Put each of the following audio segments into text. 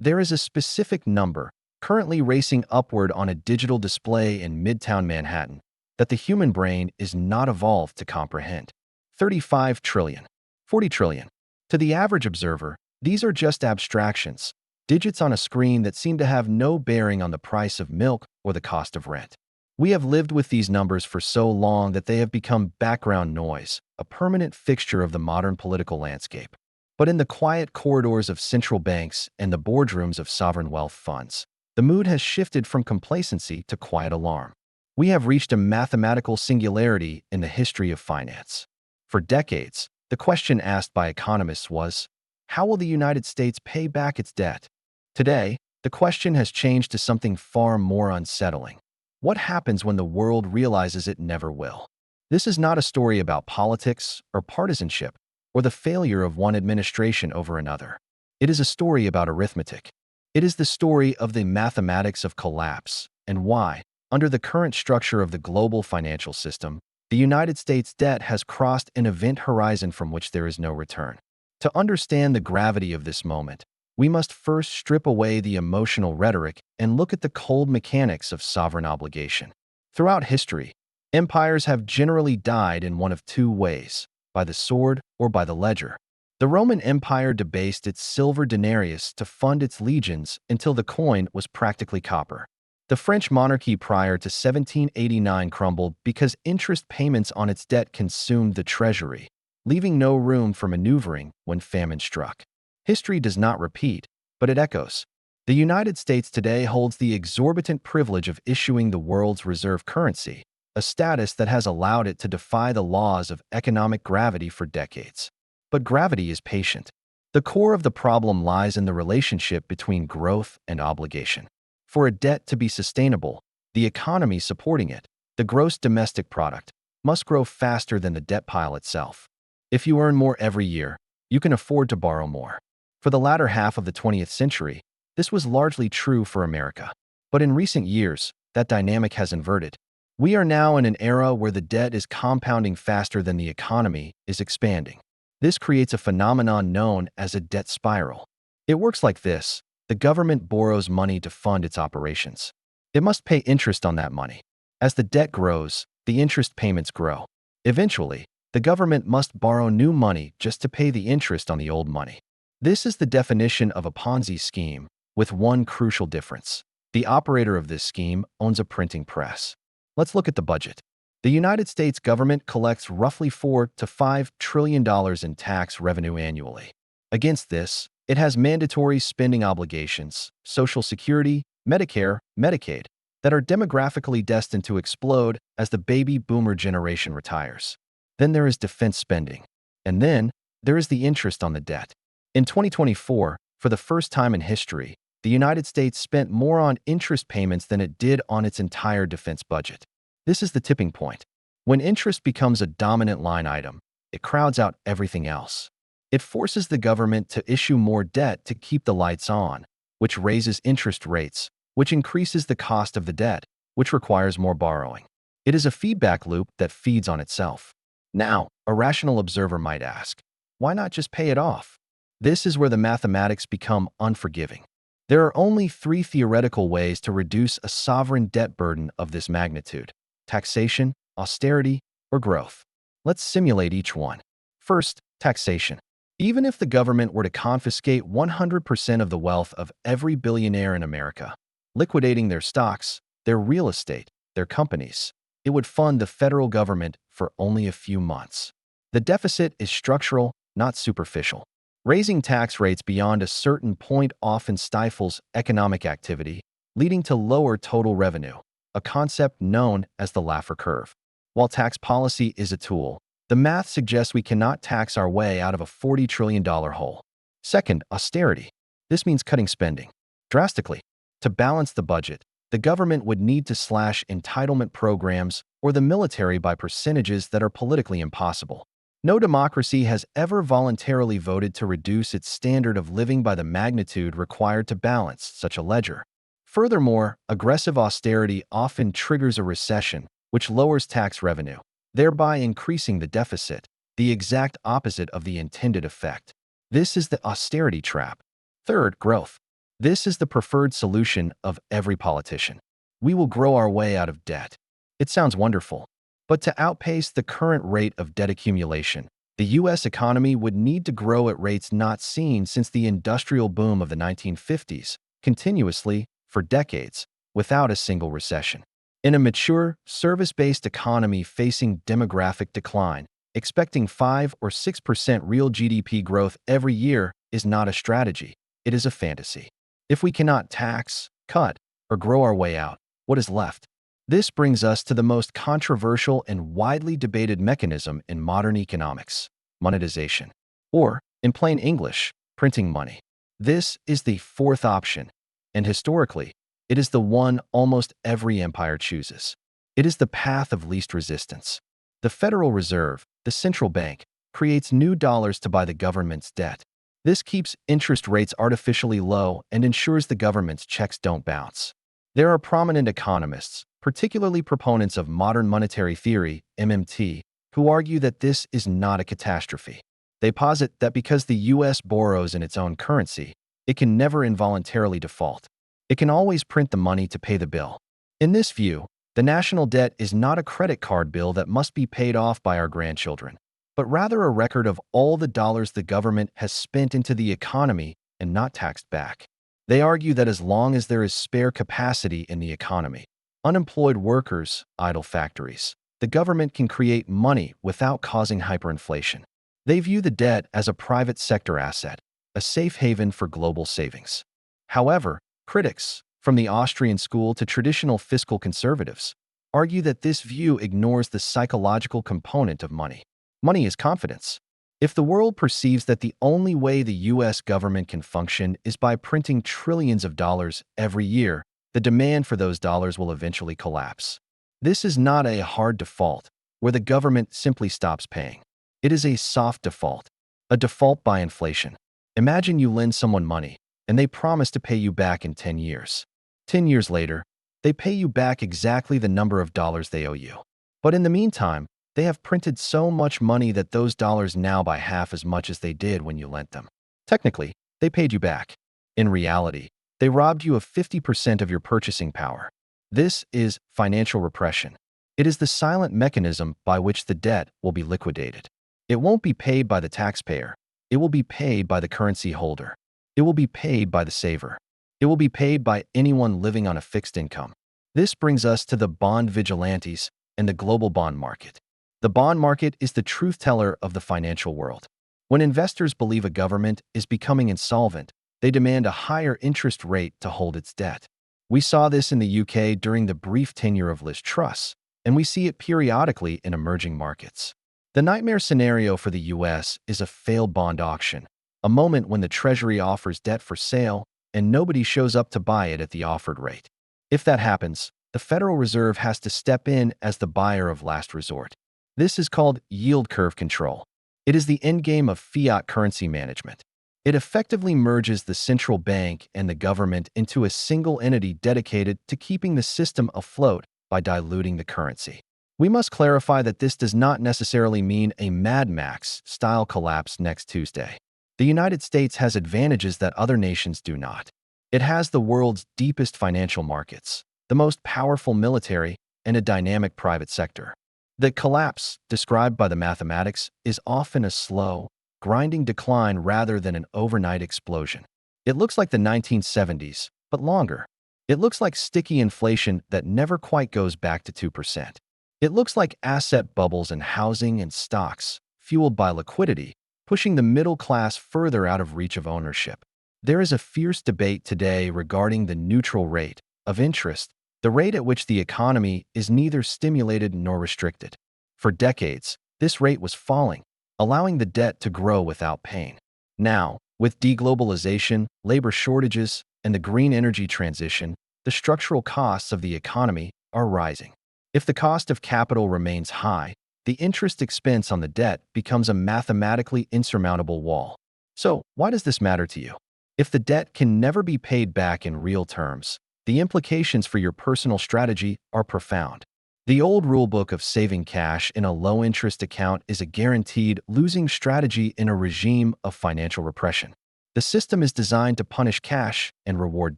There is a specific number, currently racing upward on a digital display in Midtown Manhattan, that the human brain is not evolved to comprehend. 35 trillion. 40 trillion. To the average observer, these are just abstractions, digits on a screen that seem to have no bearing on the price of milk or the cost of rent. We have lived with these numbers for so long that they have become background noise, a permanent fixture of the modern political landscape. But in the quiet corridors of central banks and the boardrooms of sovereign wealth funds, the mood has shifted from complacency to quiet alarm. We have reached a mathematical singularity in the history of finance. For decades, the question asked by economists was, how will the United States pay back its debt? Today, the question has changed to something far more unsettling. What happens when the world realizes it never will? This is not a story about politics or partisanship or the failure of one administration over another. It is a story about arithmetic. It is the story of the mathematics of collapse and why, under the current structure of the global financial system, the United States debt has crossed an event horizon from which there is no return. To understand the gravity of this moment, we must first strip away the emotional rhetoric and look at the cold mechanics of sovereign obligation. Throughout history, empires have generally died in one of two ways, by the sword or by the ledger. The Roman Empire debased its silver denarius to fund its legions until the coin was practically copper. The French monarchy prior to 1789 crumbled because interest payments on its debt consumed the treasury, leaving no room for maneuvering when famine struck. History does not repeat, but it echoes. The United States today holds the exorbitant privilege of issuing the world's reserve currency, a status that has allowed it to defy the laws of economic gravity for decades. But gravity is patient. The core of the problem lies in the relationship between growth and obligation. For a debt to be sustainable, the economy supporting it, the gross domestic product, must grow faster than the debt pile itself. If you earn more every year, you can afford to borrow more. For the latter half of the 20th century, this was largely true for America. But in recent years, that dynamic has inverted. We are now in an era where the debt is compounding faster than the economy is expanding. This creates a phenomenon known as a debt spiral. It works like this. The government borrows money to fund its operations. It must pay interest on that money. As the debt grows, the interest payments grow. Eventually, the government must borrow new money just to pay the interest on the old money. This is the definition of a Ponzi scheme, with one crucial difference. The operator of this scheme owns a printing press. Let's look at the budget. The United States government collects roughly $4 to $5 trillion in tax revenue annually. Against this, it has mandatory spending obligations, Social Security, Medicare, Medicaid, that are demographically destined to explode as the baby boomer generation retires. Then there is defense spending. And then there is the interest on the debt. In 2024, for the first time in history, the United States spent more on interest payments than it did on its entire defense budget. This is the tipping point. When interest becomes a dominant line item, it crowds out everything else. It forces the government to issue more debt to keep the lights on, which raises interest rates, which increases the cost of the debt, which requires more borrowing. It is a feedback loop that feeds on itself. Now, a rational observer might ask, why not just pay it off? This is where the mathematics become unforgiving. There are only three theoretical ways to reduce a sovereign debt burden of this magnitude: taxation, austerity, or growth. Let's simulate each one. First, taxation. Even if the government were to confiscate 100% of the wealth of every billionaire in America, liquidating their stocks, their real estate, their companies, it would fund the federal government for only a few months. The deficit is structural, not superficial. Raising tax rates beyond a certain point often stifles economic activity, leading to lower total revenue, a concept known as the Laffer curve. While tax policy is a tool, the math suggests we cannot tax our way out of a $40 trillion hole. Second, austerity. This means cutting spending drastically. To balance the budget, the government would need to slash entitlement programs or the military by percentages that are politically impossible. No democracy has ever voluntarily voted to reduce its standard of living by the magnitude required to balance such a ledger. Furthermore, aggressive austerity often triggers a recession, which lowers tax revenue, thereby increasing the deficit, the exact opposite of the intended effect. This is the austerity trap. Third, growth. This is the preferred solution of every politician. We will grow our way out of debt. It sounds wonderful. But to outpace the current rate of debt accumulation, the U.S. economy would need to grow at rates not seen since the industrial boom of the 1950s, continuously, for decades, without a single recession. In a mature, service-based economy facing demographic decline, expecting 5 or 6% real GDP growth every year is not a strategy, it is a fantasy. If we cannot tax, cut, or grow our way out, what is left? This brings us to the most controversial and widely debated mechanism in modern economics: monetization, or, in plain English, printing money. This is the fourth option, and historically, it is the one almost every empire chooses. It is the path of least resistance. The Federal Reserve, the central bank, creates new dollars to buy the government's debt. This keeps interest rates artificially low and ensures the government's checks don't bounce. There are prominent economists, particularly proponents of modern monetary theory, MMT, who argue that this is not a catastrophe. They posit that because the U.S. borrows in its own currency, it can never involuntarily default. It can always print the money to pay the bill. In this view, the national debt is not a credit card bill that must be paid off by our grandchildren, but rather a record of all the dollars the government has spent into the economy and not taxed back. They argue that as long as there is spare capacity in the economy, unemployed workers, idle factories, the government can create money without causing hyperinflation. They view the debt as a private sector asset, a safe haven for global savings. However, critics, from the Austrian school to traditional fiscal conservatives, argue that this view ignores the psychological component of money. Money is confidence. If the world perceives that the only way the U.S. government can function is by printing trillions of dollars every year, the demand for those dollars will eventually collapse. This is not a hard default, where the government simply stops paying. It is a soft default, a default by inflation. Imagine you lend someone money, and they promise to pay you back in 10 years. 10 years later, they pay you back exactly the number of dollars they owe you. But in the meantime, they have printed so much money that those dollars now buy half as much as they did when you lent them. Technically, they paid you back. In reality, they robbed you of 50% of your purchasing power. This is financial repression. It is the silent mechanism by which the debt will be liquidated. It won't be paid by the taxpayer. It will be paid by the currency holder. It will be paid by the saver. It will be paid by anyone living on a fixed income. This brings us to the bond vigilantes and the global bond market. The bond market is the truth teller of the financial world. When investors believe a government is becoming insolvent, they demand a higher interest rate to hold its debt. We saw this in the UK during the brief tenure of Liz Truss, and we see it periodically in emerging markets. The nightmare scenario for the US is a failed bond auction, a moment when the Treasury offers debt for sale and nobody shows up to buy it at the offered rate. If that happens, the Federal Reserve has to step in as the buyer of last resort. This is called yield curve control. It is the endgame of fiat currency management. It effectively merges the central bank and the government into a single entity dedicated to keeping the system afloat by diluting the currency. We must clarify that this does not necessarily mean a Mad Max-style collapse next Tuesday. The United States has advantages that other nations do not. It has the world's deepest financial markets, the most powerful military, and a dynamic private sector. The collapse, described by the mathematics, is often a slow, grinding decline rather than an overnight explosion. It looks like the 1970s, but longer. It looks like sticky inflation that never quite goes back to 2%. It looks like asset bubbles in housing and stocks, fueled by liquidity, pushing the middle class further out of reach of ownership. There is a fierce debate today regarding the neutral rate of interest, the rate at which the economy is neither stimulated nor restricted. For decades, this rate was falling, allowing the debt to grow without pain. Now, with deglobalization, labor shortages, and the green energy transition, the structural costs of the economy are rising. If the cost of capital remains high, the interest expense on the debt becomes a mathematically insurmountable wall. So, why does this matter to you? If the debt can never be paid back in real terms, the implications for your personal strategy are profound. The old rulebook of saving cash in a low-interest account is a guaranteed losing strategy in a regime of financial repression. The system is designed to punish cash and reward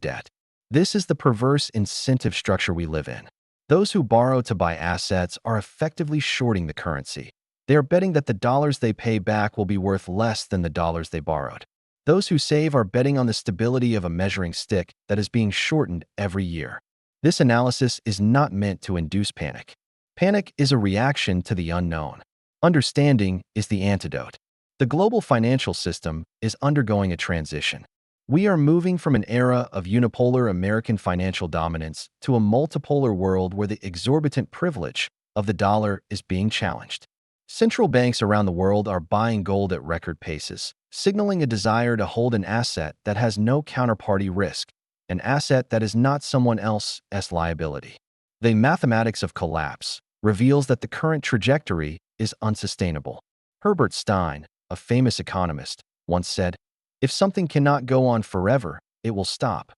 debt. This is the perverse incentive structure we live in. Those who borrow to buy assets are effectively shorting the currency. They are betting that the dollars they pay back will be worth less than the dollars they borrowed. Those who save are betting on the stability of a measuring stick that is being shortened every year. This analysis is not meant to induce panic. Panic is a reaction to the unknown. Understanding is the antidote. The global financial system is undergoing a transition. We are moving from an era of unipolar American financial dominance to a multipolar world where the exorbitant privilege of the dollar is being challenged. Central banks around the world are buying gold at record paces, signaling a desire to hold an asset that has no counterparty risk, an asset that is not someone else's liability. The mathematics of collapse reveals that the current trajectory is unsustainable. Herbert Stein, a famous economist, once said, "If something cannot go on forever, it will stop."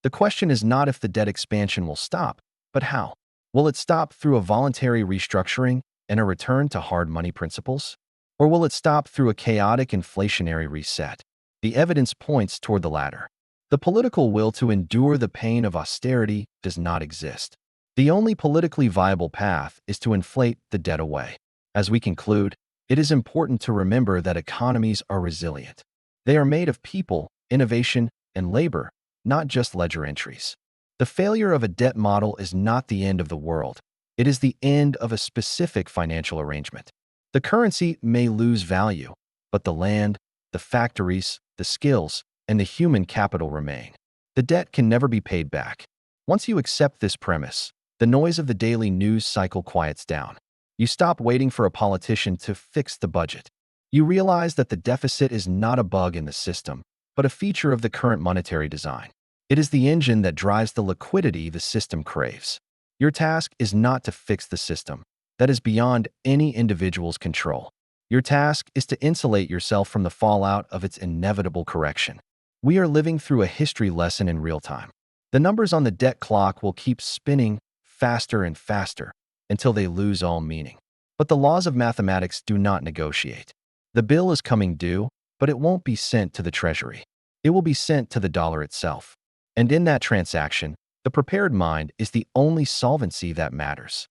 The question is not if the debt expansion will stop, but how. Will it stop through a voluntary restructuring and a return to hard money principles? Or will it stop through a chaotic inflationary reset? The evidence points toward the latter. The political will to endure the pain of austerity does not exist. The only politically viable path is to inflate the debt away. As we conclude, it is important to remember that economies are resilient. They are made of people, innovation, and labor, not just ledger entries. The failure of a debt model is not the end of the world. It is the end of a specific financial arrangement. The currency may lose value, but the land, the factories, the skills, and the human capital remain. The debt can never be paid back. Once you accept this premise, the noise of the daily news cycle quiets down. You stop waiting for a politician to fix the budget. You realize that the deficit is not a bug in the system, but a feature of the current monetary design. It is the engine that drives the liquidity the system craves. Your task is not to fix the system. That is beyond any individual's control. Your task is to insulate yourself from the fallout of its inevitable correction. We are living through a history lesson in real time. The numbers on the debt clock will keep spinning faster and faster until they lose all meaning. But the laws of mathematics do not negotiate. The bill is coming due, but it won't be sent to the Treasury. It will be sent to the dollar itself. And in that transaction, the prepared mind is the only solvency that matters.